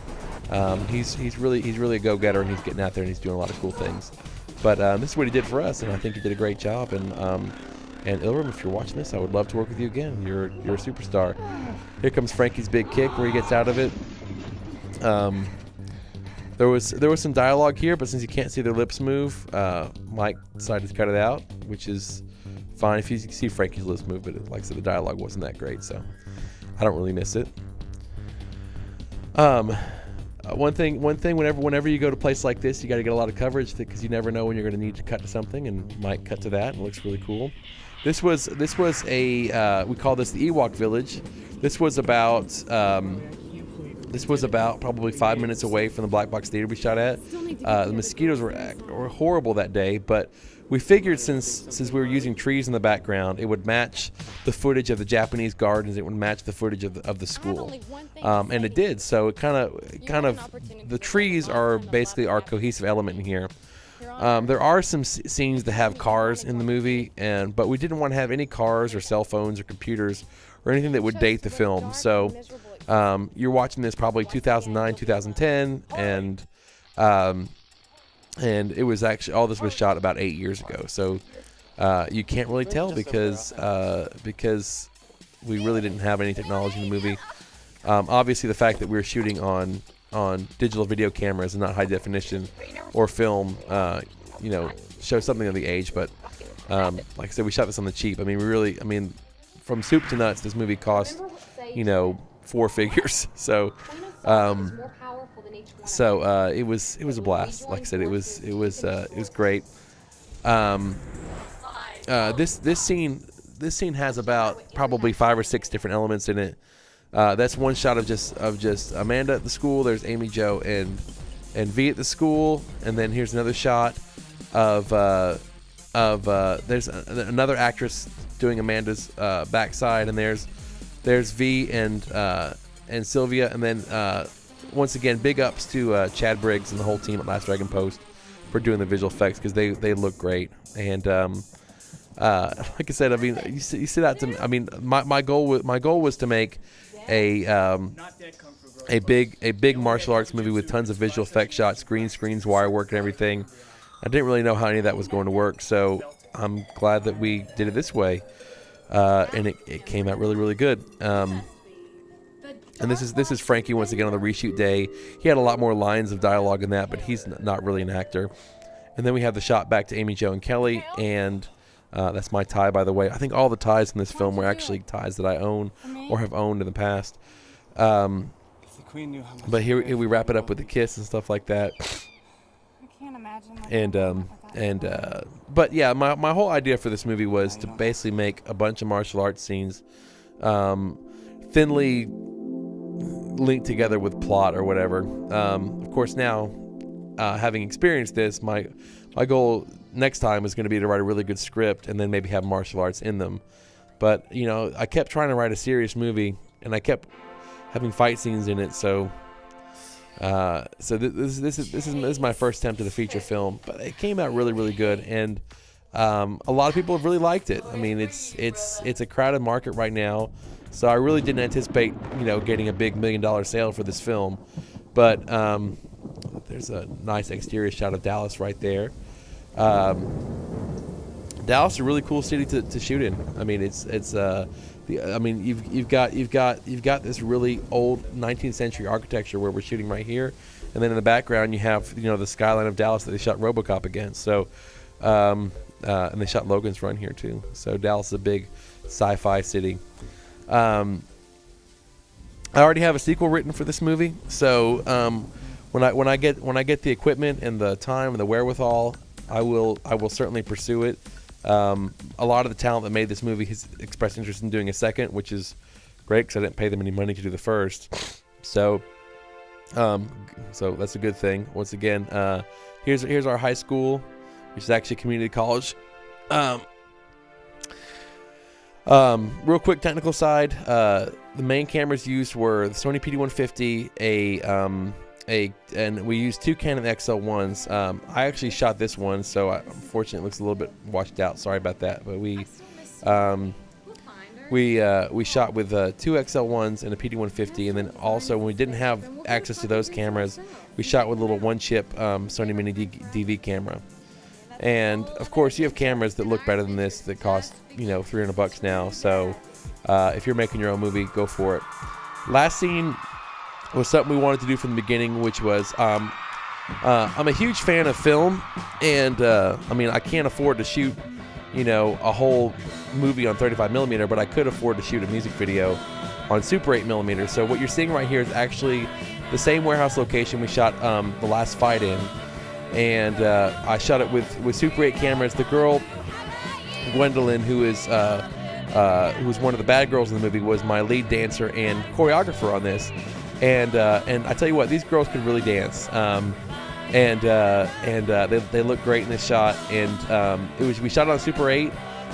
He's really a go-getter, and he's getting out there and he's doing a lot of cool things. But this is what he did for us, and I think he did a great job. And Ilram, if you're watching this, I would love to work with you again. You're a superstar. Here comes Frankie's big kick where he gets out of it. There was some dialogue here, but since you can't see their lips move, Mike decided to cut it out, which is fine. If you see Frankie's lips move, but like I said, the dialogue wasn't that great, so I don't really miss it. One thing. Whenever you go to a place like this, you got to get a lot of coverage, because you never know when you're going to need to cut to something, and Mike cut to that, and it looks really cool. This was a we call this the Ewok Village. This was about This was about probably 5 minutes away from the black box theater we shot at. The mosquitoes were horrible that day, but we figured since we were using trees in the background, it would match the footage of the Japanese gardens. It would match the footage of the school, and it did. So it kind of the trees are basically our cohesive element in here. There are some scenes that have cars in the movie, but we didn't want to have any cars or cell phones or computers or anything that would date the film. So you're watching this probably 2009, 2010, and it was actually, all this was shot about 8 years ago. So you can't really tell because we really didn't have any technology in the movie. Obviously, the fact that we were shooting on digital video cameras and not high definition or film, shows something of the age. But like I said, we shot this on the cheap. I mean, from soup to nuts, this movie cost, 4 figures. So it was a blast. Like I said, it was great. This scene has about probably 5 or 6 different elements in it. That's one shot of just Amanda at the school. There's Amy, Jo, and V at the school, and then here's another shot of there's another actress doing Amanda's backside, and there's V and Sylvia, and then once again, big ups to Chad Briggs and the whole team at Last Dragon Post for doing the visual effects, because they look great. And like I said, I mean, you sit out to. I mean, my goal was to make a big martial arts movie with tons of visual effect shots, green screens, wire work, and everything. I didn't really know how any of that was going to work, so I'm glad that we did it this way, and it came out really, really good. And this is Frankie once again on the reshoot day. He had a lot more lines of dialogue in that, but he's not really an actor. And then we have the shot back to Amy, Jo, and Kelly, and that's my tie, by the way. I think all the ties in this film were actually ties that I own or have owned in the past. But here we wrap it up with a kiss and stuff like that. I can't imagine. But yeah, my whole idea for this movie was to basically make a bunch of martial arts scenes, thinly linked together with plot or whatever. Of course, now having experienced this, my goal next time is going to be to write a really good script and then maybe have martial arts in them. But I kept trying to write a serious movie, and I kept having fight scenes in it. So this is my first attempt at a feature film, but it came out really, really good, and a lot of people have really liked it. I mean, it's a crowded market right now, so I really didn't anticipate getting a big $1 million sale for this film. But there's a nice exterior shot of Dallas right there. Dallas is a really cool city to shoot in. I mean, you've got this really old 19th century architecture where we're shooting right here, and then in the background you have the skyline of Dallas that they shot RoboCop against. So, and they shot Logan's Run here too. So Dallas is a big sci-fi city. I already have a sequel written for this movie, so when I get the equipment and the time and the wherewithal, I will certainly pursue it. A lot of the talent that made this movie has expressed interest in doing a second, which is great because I didn't pay them any money to do the first. So that's a good thing. Once again, here's our high school, which is actually a community college. Real quick technical side, the main cameras used were the Sony PD-150, and we used 2 Canon XL1s. I actually shot this one, so unfortunately it looks a little bit washed out. Sorry about that, but we shot with 2 XL1s and a PD-150, and then also when we didn't have access to those cameras, we shot with a little one-chip Sony Mini DV camera. And of course, you have cameras that look better than this that cost $300 now. So if you're making your own movie, go for it. Last scene was something we wanted to do from the beginning, which was I'm a huge fan of film, and I can't afford to shoot a whole movie on 35mm, but I could afford to shoot a music video on Super 8mm. So what you're seeing right here is actually the same warehouse location we shot the last fight in. And I shot it with Super 8 cameras. The girl, Gwendolyn, who was one of the bad girls in the movie, was my lead dancer and choreographer on this. And I tell you what, these girls could really dance. They look great in this shot. And we shot it on Super 8.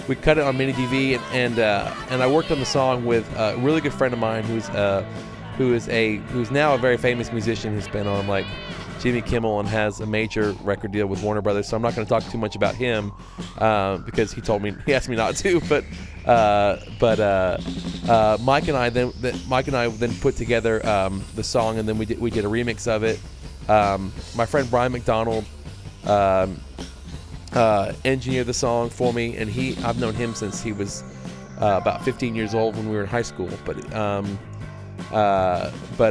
We cut it on mini DV, and I worked on the song with a really good friend of mine who's now a very famous musician who's been on like Jimmy Kimmel and has a major record deal with Warner Brothers. So I'm not going to talk too much about him because he asked me not to. But Mike and I then put together the song, and then we did a remix of it. My friend Brian McDonald engineered the song for me, and I've known him since he was about 15 years old when we were in high school. But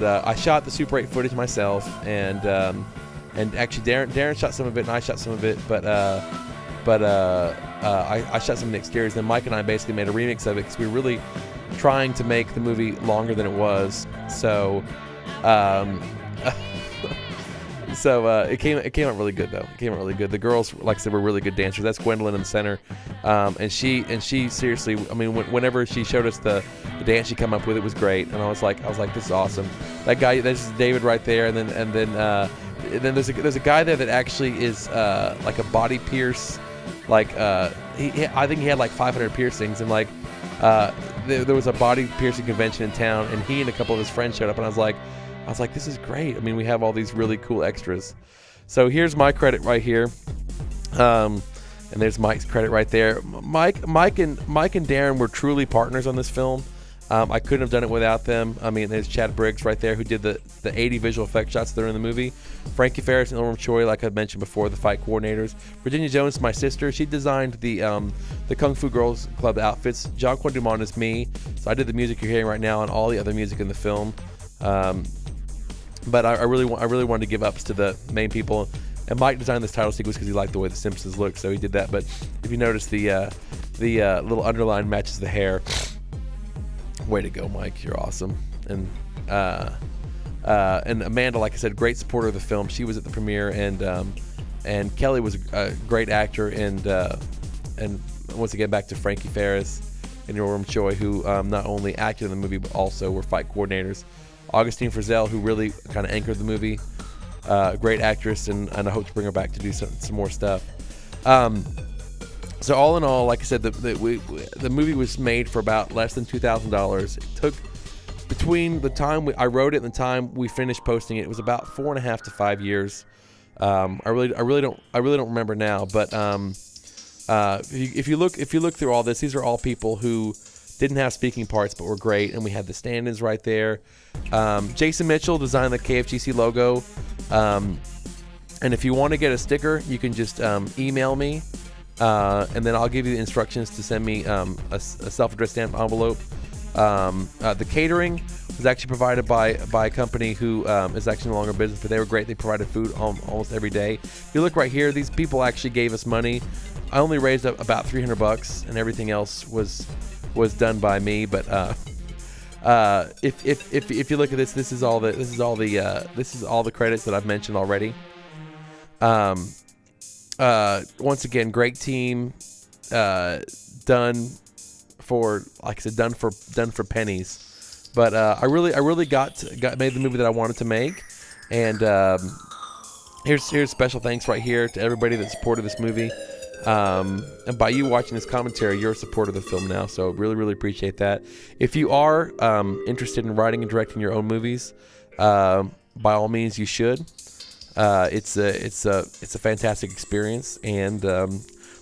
I shot the Super 8 footage myself, and actually Darren shot some of it, and I shot some of it. But I shot some of the exteriors. Then Mike and I basically made a remix of it because we were really trying to make the movie longer than it was. So. It came out really good though. It came out really good. The girls, like I said, were really good dancers. That's Gwendolyn in the center, and she seriously. I mean, whenever she showed us the dance she came up with, it was great. And I was like, this is awesome. That guy, this is David right there, and then there's a guy there that actually is like a body pierce. Like I think he had like 500 piercings, and like there was a body piercing convention in town, and he and a couple of his friends showed up, and I was like, this is great. I mean, we have all these really cool extras. So here's my credit right here, and there's Mike's credit right there. Mike and Darren were truly partners on this film. I couldn't have done it without them. I mean, there's Chad Briggs right there who did the 80 visual effect shots that are in the movie. Frankie Ferris and Ilram Choi, like I mentioned before, the fight coordinators. Virginia Jones, my sister, she designed the Kung Fu Girls Club outfits. Jean-Claude Dumont is me. So I did the music you're hearing right now and all the other music in the film. But I really wanted to give ups to the main people, and Mike designed this title sequence because he liked the way the Simpsons look, so he did that. But if you notice, the little underline matches the hair. Way to go, Mike! You're awesome. And Amanda, like I said, great supporter of the film. She was at the premiere, and Kelly was a great actor, and once again back to Frankie Ferris and Ilram Choi, who not only acted in the movie but also were fight coordinators. Augustine Frizzell, who really kind of anchored the movie, great actress, and I hope to bring her back to do some more stuff. So all in all, like I said, the movie was made for about less than $2,000. It took between the time I wrote it and the time we finished posting it, it was about 4.5 to 5 years. I really don't remember now, but if you look through all this, these are all people who didn't have speaking parts but were great, and we had the stand-ins right there. Jason Mitchell designed the KFGC logo, and if you want to get a sticker, you can just email me, and then I'll give you the instructions to send me a self-addressed stamp envelope. The catering was actually provided by a company who is actually no longer in business, but they were great. They provided food almost every day. If you look right here, these people actually gave us money. I only raised up about $300, and everything else was done by me. But if you look at this, this is all the credits that I've mentioned already. Once again, great team, done for, like I said, done for pennies. But I really made the movie that I wanted to make, and here's special thanks right here to everybody that supported this movie. And by you watching this commentary, you're a supporter of the film now, so really appreciate that. If you are interested in writing and directing your own movies, by all means you should. It's a fantastic experience, and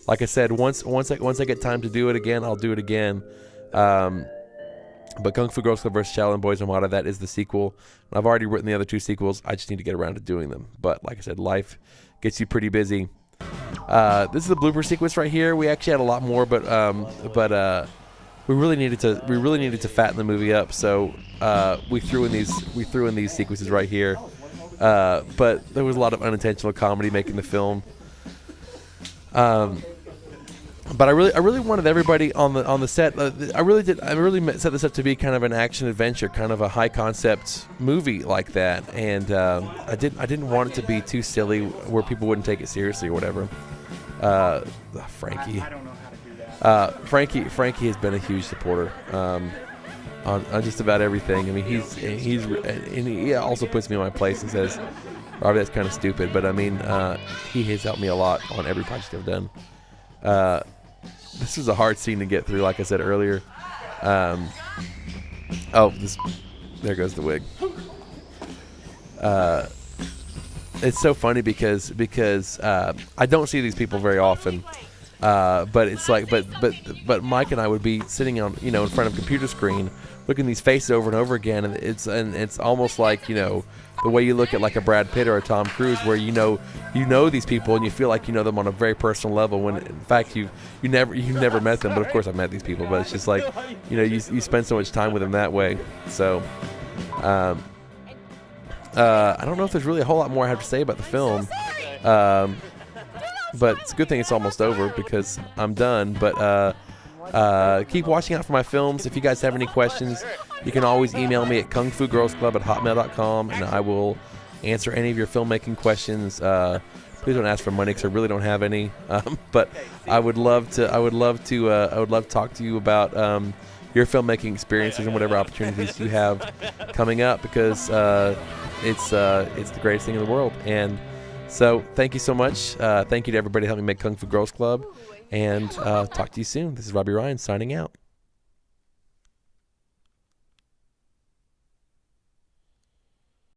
like I said, once I get time to do it again, I'll do it again. But Kung Fu Girls Club vs. Shaolin Boys Armada, that is the sequel. And I've already written the other 2 sequels. I just need to get around to doing them. But like I said, life gets you pretty busy. This is the blooper sequence right here. We actually had a lot more, but we really needed to fatten the movie up. So we threw in these sequences right here. But there was a lot of unintentional comedy making the film. But I really wanted everybody on the set. I really set this up to be kind of an action adventure, kind of a high concept movie like that. And I didn't want it to be too silly where people wouldn't take it seriously or whatever. Frankie. I don't know how to do that. Frankie has been a huge supporter. on just about everything. I mean, he also puts me in my place and says, Robbie, that's kind of stupid, but I mean, he has helped me a lot on every project I've done. This is a hard scene to get through, like I said earlier. There goes the wig. It's so funny because I don't see these people very often. But it's like, but Mike and I would be sitting on, in front of a computer screen, looking at these faces over and over again, and it's almost like, the way you look at like a Brad Pitt or a Tom Cruise, where you know these people and you feel like you know them on a very personal level, when in fact you never met them. But of course I've met these people, but it's just like, you spend so much time with them that way. So I don't know if there's really a whole lot more I have to say about the film. But it's a good thing it's almost over because I'm done. But keep watching out for my films. If you guys have any questions, you can always email me at kungfugirlsclub@hotmail.com, and I will answer any of your filmmaking questions. Please don't ask for money because I really don't have any. But I would love to talk to you about your filmmaking experiences and whatever opportunities you have coming up, because it's the greatest thing in the world. And so thank you so much. Thank you to everybody helping make Kung Fu Girls Club. And talk to you soon. This is Robbie Ryan signing out.